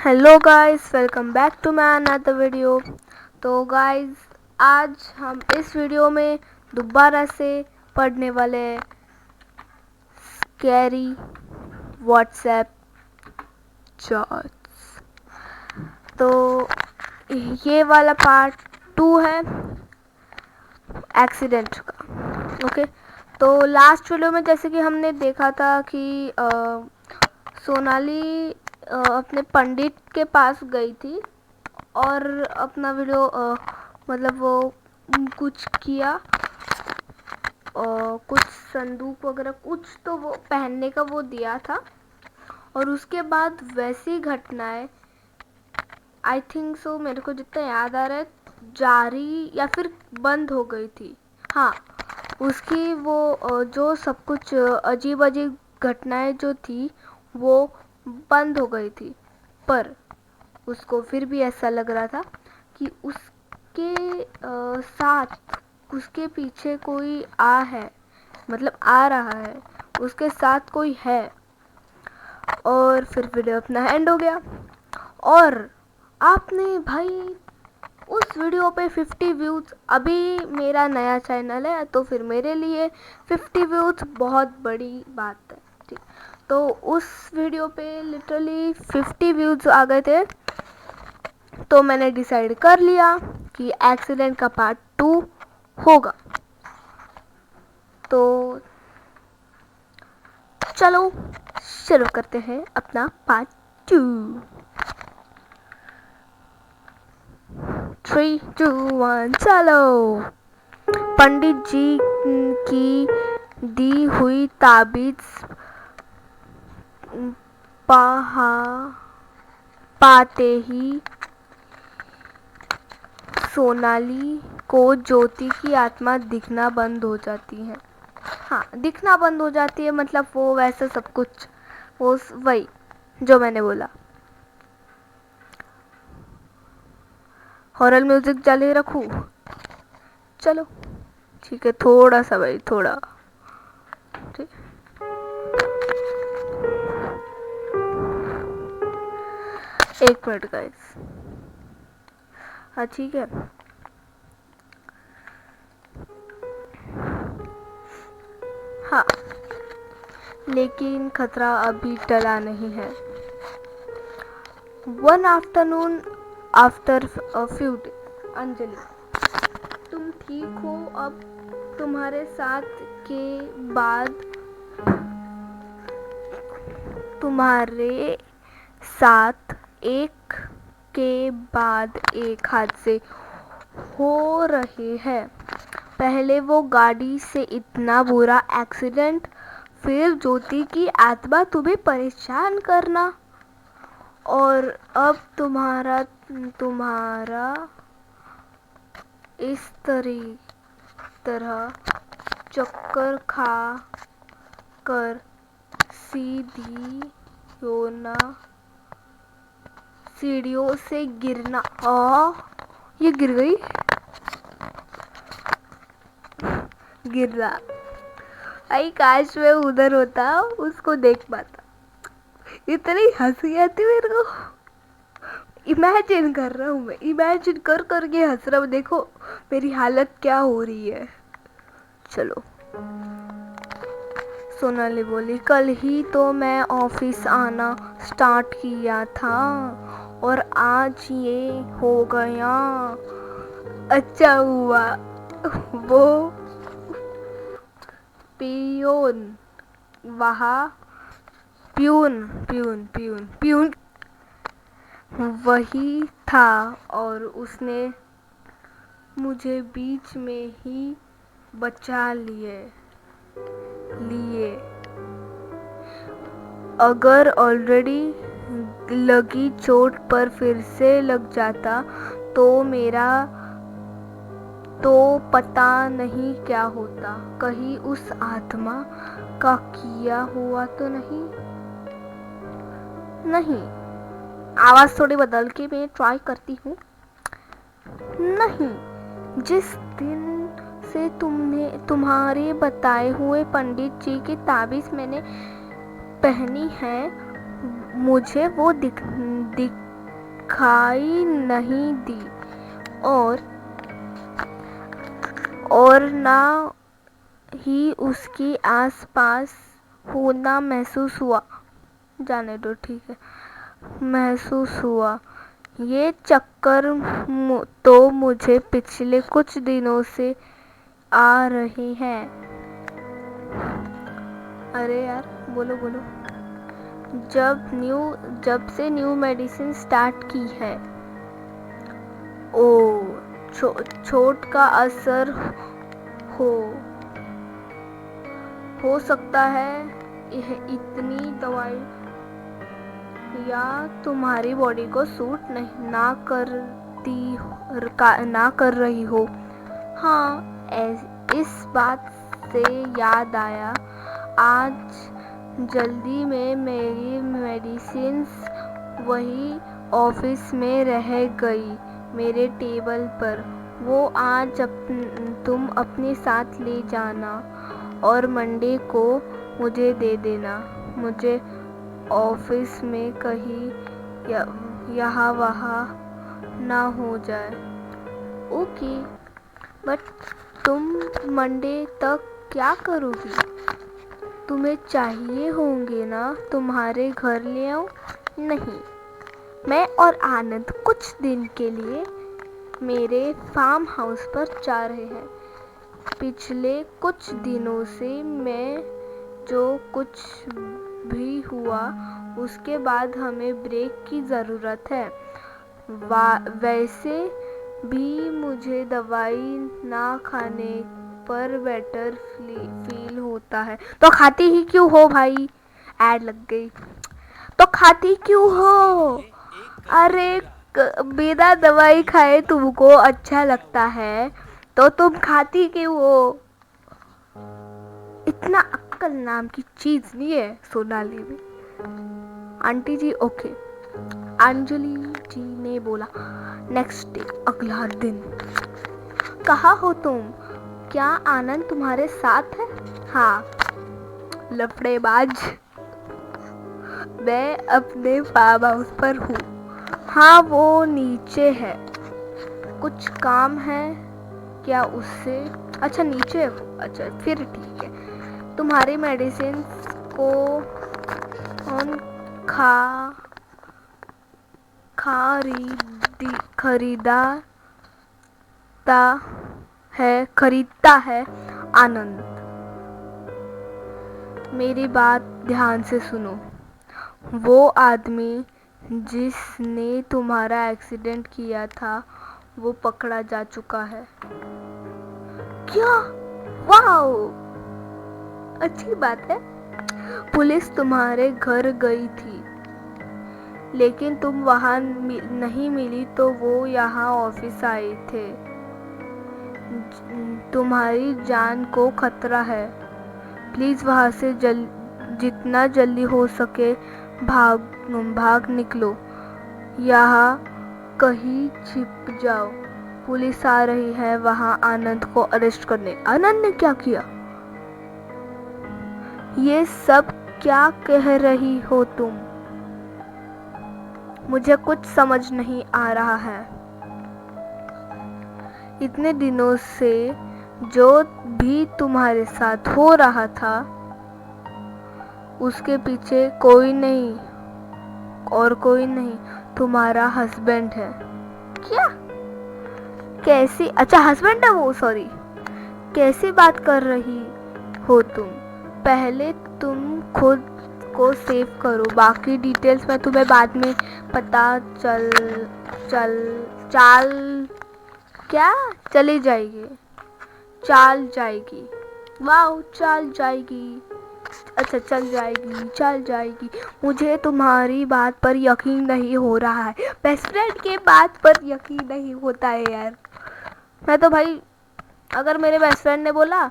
Hello guys, welcome back to my another video. तो guys, आज हम इस वीडियो में दोबारा से पढ़ने वाले हैं स्कैरी व्हाट्सएप चैट्स। तो ये वाला पार्ट 2 है एक्सीडेंट का। ओके, तो लास्ट वीडियो में जैसे कि हमने देखा था कि सोनाली अपने पंडित के पास गई थी और अपना वीडियो मतलब वो कुछ किया, कुछ संदूक वगैरह कुछ तो वो पहनने का वो दिया था और उसके बाद वैसी घटनाएं आई थिंक सो, मेरे को जितना याद आ रहा है, जारी या फिर बंद हो गई थी। हाँ, उसकी वो जो सब कुछ अजीब अजीब घटनाएं जो थी वो बंद हो गई थी, पर उसको फिर भी ऐसा लग रहा था कि उसके साथ उसके पीछे कोई मतलब आ रहा है, उसके साथ कोई है। और फिर वीडियो अपना एंड हो गया और आपने भाई उस वीडियो पे 50 व्यूज, अभी मेरा नया चैनल है तो फिर मेरे लिए 50 व्यूज बहुत बड़ी बात है। ठीक, तो उस वीडियो पे लिटरली 50 व्यूज आ गए थे, तो मैंने डिसाइड कर लिया कि एक्सीडेंट का पार्ट 2 होगा। तो चलो शुरू करते हैं अपना पार्ट 2। 3, 2, 1 चलो। पंडित जी की दी हुई ताबीज पाते ही सोनाली को ज्योति की आत्मा दिखना बंद हो जाती है। हाँ, दिखना बंद हो जाती है, मतलब वो वैसा सब कुछ, वो वही जो मैंने बोला। हॉरर म्यूजिक जारी रखूं? चलो ठीक है, थोड़ा सा भाई, थोड़ा ठीक। एक मिनट गाइस। हाँ ठीक है। हाँ, लेकिन खतरा अभी टला नहीं है। One afternoon after a few days. Anjali, तुम ठीक हो अब? तुम्हारे साथ एक के बाद एक हादसे हो रहे हैं। पहले वो गाड़ी से इतना बुरा एक्सीडेंट, फिर ज्योति की आत्मा तुम्हें परेशान करना, और अब तुम्हारा इस तरह चक्कर खा कर सीढ़ियों से गिरना। ये गिर गई, गिरना। आई काश मैं उधर होता, उसको देख पाता। इतनी हंसी आती मेरे को, इमेजिन कर रहा हूँ मैं, इमेजिन कर करके हंस रहा हूँ। देखो मेरी हालत क्या हो रही है। चलो, सोनाली बोली, कल ही तो मैं ऑफिस आना स्टार्ट किया था और आज ये हो गया। अच्छा हुआ वो पियून वही था और उसने मुझे बीच में ही बचा लिए। अगर ऑलरेडी लगी चोट पर फिर से लग जाता तो मेरा तो पता नहीं क्या होता। कहीं उस आत्मा का किया हुआ तो नहीं। आवाज थोड़ी बदल के मैं ट्राई करती हूँ। नहीं, जिस दिन से तुम्हारे बताए हुए पंडित जी की ताबीज मैंने पहनी है, मुझे वो दिखाई नहीं दी और ना ही उसकी आसपास होना महसूस हुआ। जाने दो, ठीक है, महसूस हुआ। ये चक्कर तो मुझे पिछले कुछ दिनों से आ रहे हैं। अरे यार, बोलो बोलो। जब से न्यू मेडिसिन स्टार्ट की है। ओ, चोट का असर हो सकता है। यह इतनी दवाई या तुम्हारी बॉडी को सूट ना कर रही हो। हाँ, इस बात से याद आया, आज जल्दी में मेरी मेडिसिन्स वही ऑफिस में रह गई मेरे टेबल पर। वो आज तुम अपने साथ ले जाना और मंडे को मुझे दे देना। मुझे ऑफिस में कहीं यहाँ वहाँ ना हो जाए। ओके, बट तुम मंडे तक क्या करोगी? तुम्हें चाहिए होंगे ना तुम्हारे घर ले आऊं? नहीं, मैं और आनंद कुछ दिन के लिए मेरे फार्म हाउस पर जा रहे हैं। पिछले कुछ दिनों से मैं जो कुछ भी हुआ उसके बाद हमें ब्रेक की ज़रूरत है। वैसे भी मुझे दवाई ना खाने पर बेटर फील होता है। तो खाती ही क्यों हो भाई? ऐड लग गई तो खाती क्यों हो? अरे बिना दवाई खाए तुमको अच्छा लगता है तो तुम खाती क्यों हो? इतना अक्कल नाम की चीज नहीं है सोनाली में। आंटी जी ओके, अंजलि जी ने बोला। नेक्स्ट डे, अगला दिन। कहाँ हो तुम? क्या आनंद तुम्हारे साथ है? हाँ, लफड़ेबाज। मैं अपने फार्म हाउस पर हूँ। हाँ, वो नीचे है। कुछ काम है क्या उससे? अच्छा, नीचे है वो। अच्छा, फिर ठीक है। तुम्हारी मेडिसिन को कौन खरीदता है? आनंद। मेरी बात ध्यान से सुनो। वो आदमी जिसने तुम्हारा एक्सीडेंट किया था वो पकड़ा जा चुका है। क्या? वाओ, अच्छी बात है। पुलिस तुम्हारे घर गई थी लेकिन तुम वहां नहीं मिली तो वो यहाँ ऑफिस आए थे। तुम्हारी जान को खतरा है। प्लीज वहां से जितना जल्दी हो सके भाग निकलो। यहाँ कहीं छिप जाओ। पुलिस आ रही है वहां आनंद को अरेस्ट करने। आनंद ने क्या किया? ये सब क्या कह रही हो तुम? मुझे कुछ समझ नहीं आ रहा है। इतने दिनों से जो भी तुम्हारे साथ हो रहा था उसके पीछे कोई नहीं और कोई नहीं, तुम्हारा हस्बैंड है। क्या? कैसी? अच्छा, हस्बैंड है वो। सॉरी, कैसी बात कर रही हो तुम? पहले तुम खुद को सेव करो, बाकी डिटेल्स मैं तुम्हें बाद में पता चली जाएगी। चाल जाएगी। वाओ, चाल जाएगी। अच्छा, चल जाएगी। मुझे तुम्हारी बात पर यकीन नहीं हो रहा है। बेस्ट फ्रेंड के बात पर यकीन नहीं होता है यार। मैं तो भाई, अगर मेरे बेस्ट फ्रेंड ने बोला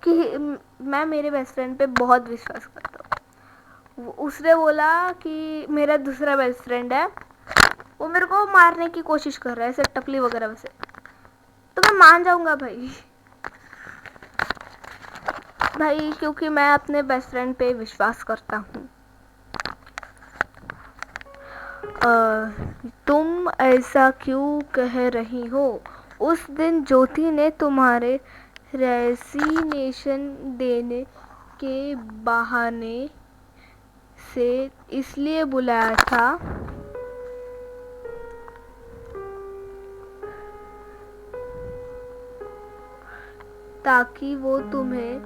कि मैं मेरे बेस्ट फ्रेंड पे बहुत विश्वास करता हूँ, उसने बोला कि मेरा दूसरा बेस्ट फ्रेंड है वो मेरे को मारने की कोशिश कर रहा है ऐसे टकली वगैरह वैसे, तो मैं मान जाऊंगा भाई, क्योंकि मैं अपने बेस्ट फ्रेंड पे विश्वास करता हूँ। तुम ऐसा क्यों कह रही हो? उस दिन ज्योति ने तुम्हारे रेसिग्नेशन देने के बहाने से इसलिए बुलाया था ताकि वो तुम्हें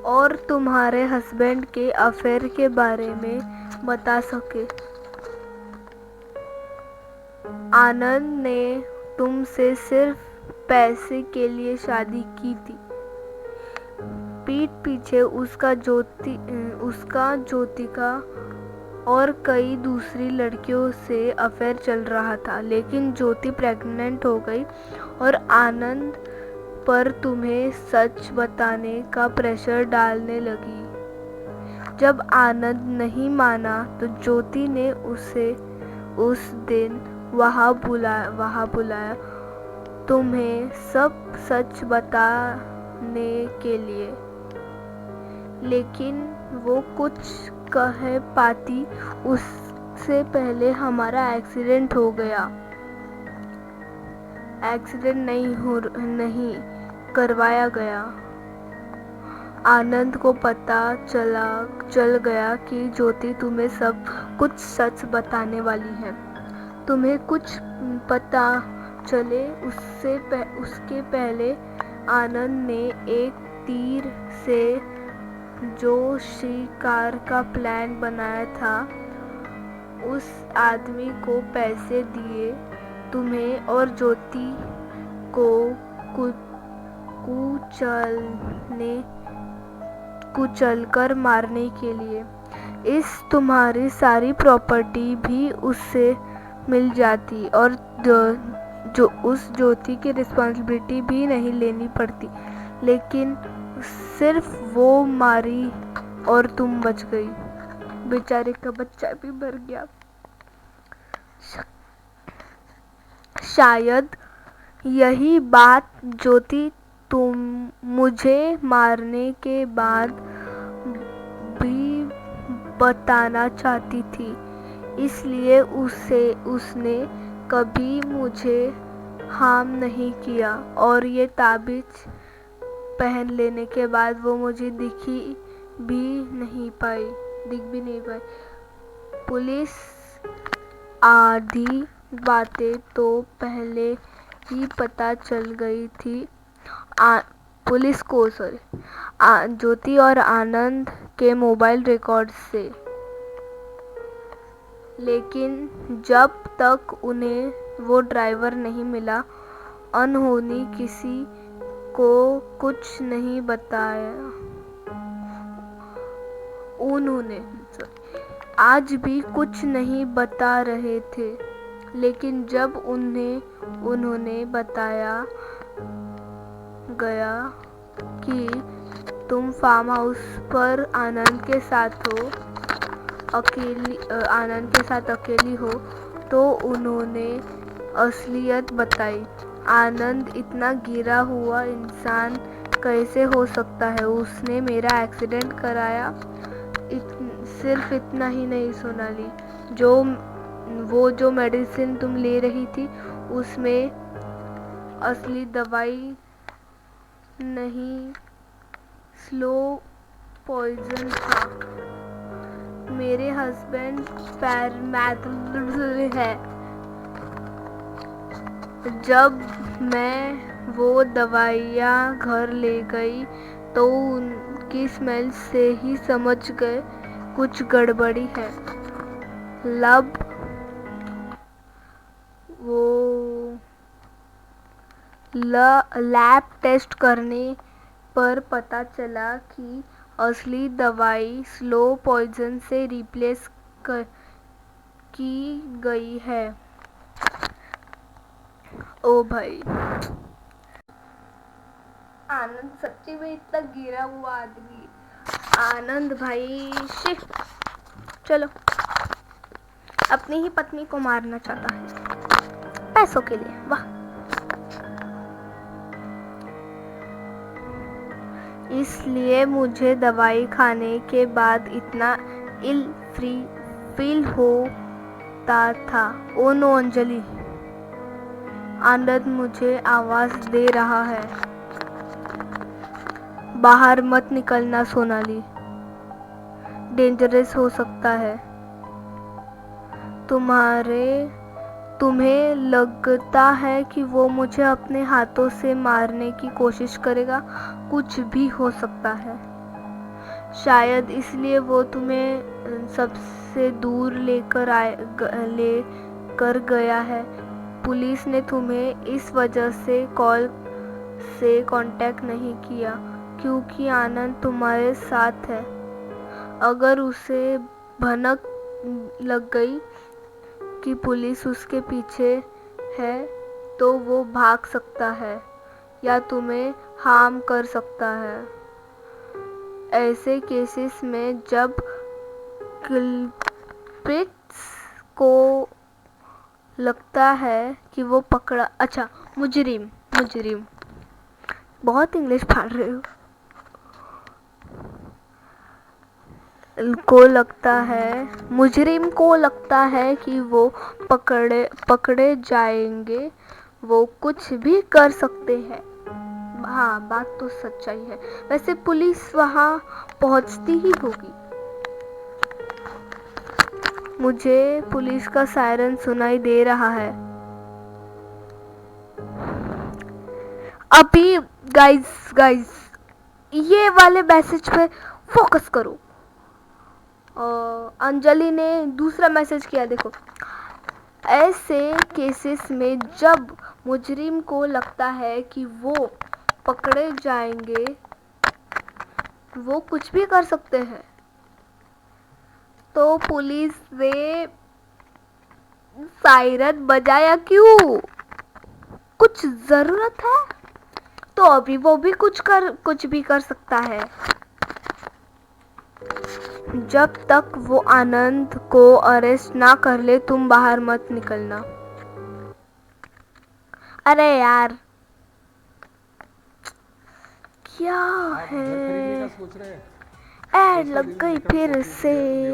और तुम्हारे हस्बैंड के अफेयर के बारे में बता सके। आनंद ने तुमसे सिर्फ पैसे के लिए शादी की थी। पीठ पीछे उसका ज्योति का और कई दूसरी लड़कियों से अफेयर चल रहा था, लेकिन ज्योति प्रेग्नेंट हो गई और आनंद पर तुम्हें सच बताने का प्रेशर डालने लगी। जब आनंद नहीं माना तो ज्योति ने उसे उस दिन वहाँ बुलाया तुम्हें सब सच बताने के लिए, लेकिन वो कुछ कह पाती उससे पहले हमारा एक्सीडेंट हो गया। एक्सीडेंट नहीं करवाया गया। आनंद को पता चल गया कि ज्योति तुम्हें सब कुछ सच बताने वाली है। तुम्हें कुछ पता चले उसके पहले आनंद ने एक तीर से जो शिकार का प्लान बनाया था उस आदमी को पैसे दिए तुम्हें और ज्योति को कुचलकर मारने के लिए। इस तुम्हारी सारी प्रॉपर्टी भी उससे मिल जाती और जो उस ज्योति की रिस्पॉन्सिबिलिटी भी नहीं लेनी पड़ती, लेकिन सिर्फ वो मारी और तुम बच गई। बेचारे का बच्चा भी मर गया। शायद यही बात ज्योति तुम मुझे मारने के बाद भी बताना चाहती थी, इसलिए उसने कभी मुझे हार्म नहीं किया और ये ताबीज पहन लेने के बाद वो मुझे दिख भी नहीं पाई। पुलिस आधी बातें तो पहले ही पता चल गई थी पुलिस को ज्योति और आनंद के मोबाइल रिकॉर्ड से, लेकिन जब तक उन्हें वो ड्राइवर नहीं मिला उन्होंने किसी को कुछ नहीं बताया। उन्होंने आज भी कुछ नहीं बता रहे थे, लेकिन जब उन्होंने बताया गया कि तुम फार्म हाउस पर आनंद के साथ अकेली हो तो उन्होंने असलियत बताई। आनंद इतना गिरा हुआ इंसान कैसे हो सकता है? उसने मेरा एक्सीडेंट कराया। सिर्फ इतना ही नहीं सोनाली, जो मेडिसिन तुम ले रही थी उसमें असली दवाई नहीं, स्लो पॉइजन था। मेरे हस्बैंड पैरामेडिकल है। जब मैं वो दवाइयाँ घर ले गई तो उनकी स्मेल से ही समझ गए कुछ गड़बड़ी है। लैब टेस्ट करने पर पता चला कि असली दवाई स्लो पॉइजन से रिप्लेस की गई है। ओ भाई, आनंद सच्ची में इतना गिरा हुआ आदमी। आनंद भाई चलो, अपनी ही पत्नी को मारना चाहता है पैसों के लिए। वाह। इसलिए मुझे दवाई खाने के बाद इतना इल फ्री फील सकता था। ओ नो अंजलि, आनंद मुझे आवाज दे रहा है। बाहर मत निकलना सोनाली, डेंजरस हो सकता है। तुम्हें लगता है कि वो मुझे अपने हाथों से मारने की कोशिश करेगा? कुछ भी हो सकता है। शायद इसलिए वो तुम्हें सबसे दूर लेकर गया है। पुलिस ने तुम्हें इस वजह से कॉल से कांटेक्ट नहीं किया क्योंकि आनंद तुम्हारे साथ है। अगर उसे भनक लग गई कि पुलिस उसके पीछे है तो वो भाग सकता है या तुम्हें हार्म कर सकता है। ऐसे केसेस में जब कल्प्रिट्स को लगता है कि वो मुजरिम बहुत इंग्लिश पढ़ रहे हो। मुजरिम को लगता है कि वो पकड़े जाएंगे, वो कुछ भी कर सकते हैं। हाँ, बात तो सच्चाई है। वैसे पुलिस वहाँ पहुँचती ही होगी। मुझे पुलिस का सायरन सुनाई दे रहा है। अभी गाइस ये वाले मैसेज पे फोकस करो। अंजलि ने दूसरा मैसेज किया, देखो। ऐसे केसेस में जब मुजरिम को लगता है कि वो पकड़े जाएंगे, वो कुछ भी कर सकते हैं। तो पुलिस ने सायरन बजाया क्यों? कुछ जरूरत है तो अभी वो भी कुछ भी कर सकता है। जब तक वो आनंद को अरेस्ट ना कर ले तुम बाहर मत निकलना। अरे यार क्या है, ऐड लग गई फिर से।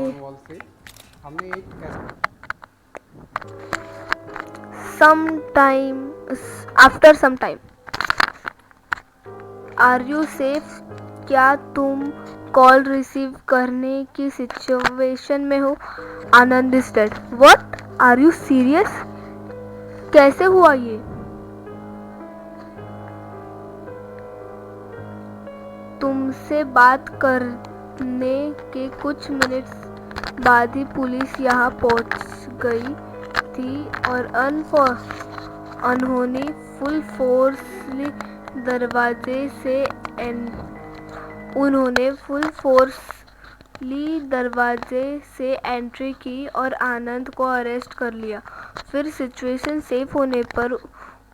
After some time are you safe? क्या तुम कॉल रिसीव करने की सिचुएशन में हो? Anand is dead. What? Are you serious? कैसे हुआ ये? तुमसे बात करने के कुछ मिनट्स बाद ही पुलिस यहाँ पहुँच गई थी और उन्होंने फुल फोर्सली दरवाजे से एंट्री की और आनंद को अरेस्ट कर लिया। फिर सिचुएशन सेफ होने पर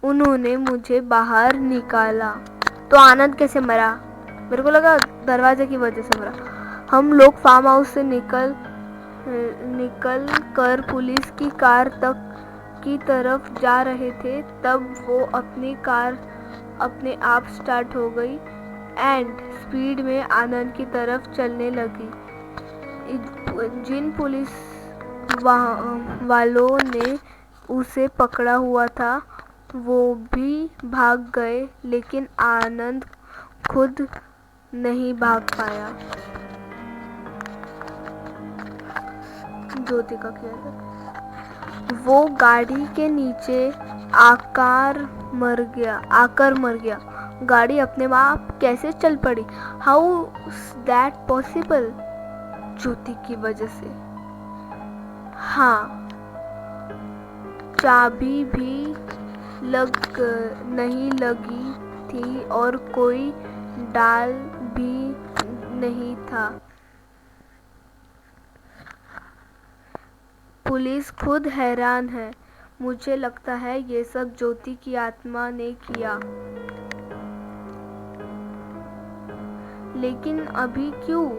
उन्होंने मुझे बाहर निकाला। तो आनंद कैसे मरा? मेरे को लगा दरवाजे की वजह से मरा। हम लोग फार्म हाउस से निकल कर पुलिस की कार तक की तरफ जा रहे थे, तब वो अपनी कार अपने आप स्टार्ट हो गई एंड स्पीड में आनंद की तरफ चलने लगी। जिन पुलिस वालों ने उसे पकड़ा हुआ था वो भी भाग गए, लेकिन आनंद खुद नहीं भाग पाया। ज्योति का क्या था? वो गाड़ी के नीचे आकर मर गया। गाड़ी अपने आप कैसे चल पड़ी? How that possible? ज्योति की वजह से। हाँ, चाबी भी नहीं लगी थी और कोई डाल भी नहीं था। पुलिस खुद हैरान है। मुझे लगता है ये सब ज्योति की आत्मा ने किया। लेकिन अभी क्यों?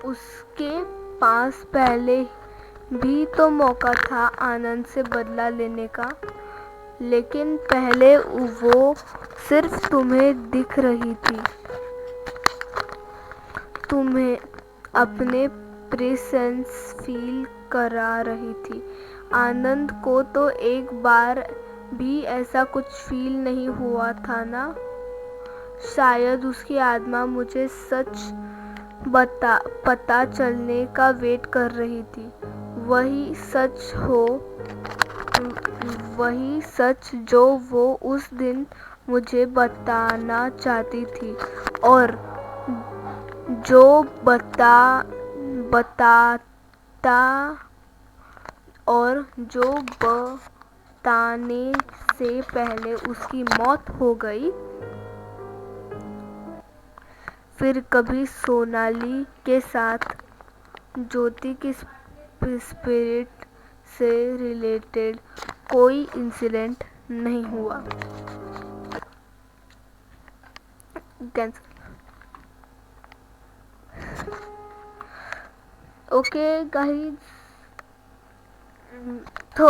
उसके पास पहले भी तो मौका था आनंद से बदला लेने का, लेकिन पहले वो सिर्फ तुम्हें दिख रही थी। तुम्हें अपने प्रेजेंस फील करा रही थी। आनंद को तो एक बार भी ऐसा कुछ फील नहीं हुआ था ना। शायद उसकी आत्मा मुझे सच पता चलने का वेट कर रही थी। वही सच जो वो उस दिन मुझे बताना चाहती थी, और जो बताने से पहले उसकी मौत हो गई। फिर कभी सोनाली के साथ ज्योति की स्पिरिट से रिलेटेड कोई इंसिडेंट नहीं हुआ। ओके गाइस, तो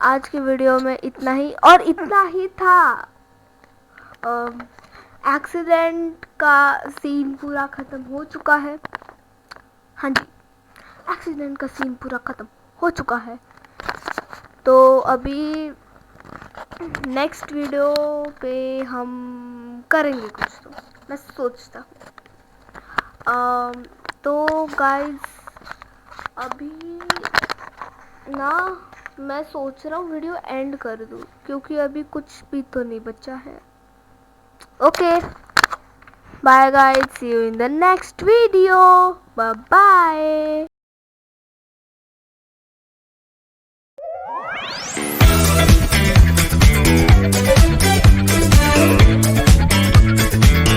आज की वीडियो में इतना ही, और इतना ही था। एक्सीडेंट का सीन पूरा ख़त्म हो चुका है। हाँ जी, एक्सीडेंट का सीन पूरा ख़त्म हो चुका है। तो अभी नेक्स्ट वीडियो पे हम करेंगे कुछ, तो मैं सोचता हूँ। तो गाइस, अभी ना मैं सोच रहा हूँ वीडियो एंड कर दूँ, क्योंकि अभी कुछ भी तो नहीं बचा है। Okay, bye guys, see you in the next video. Bye bye.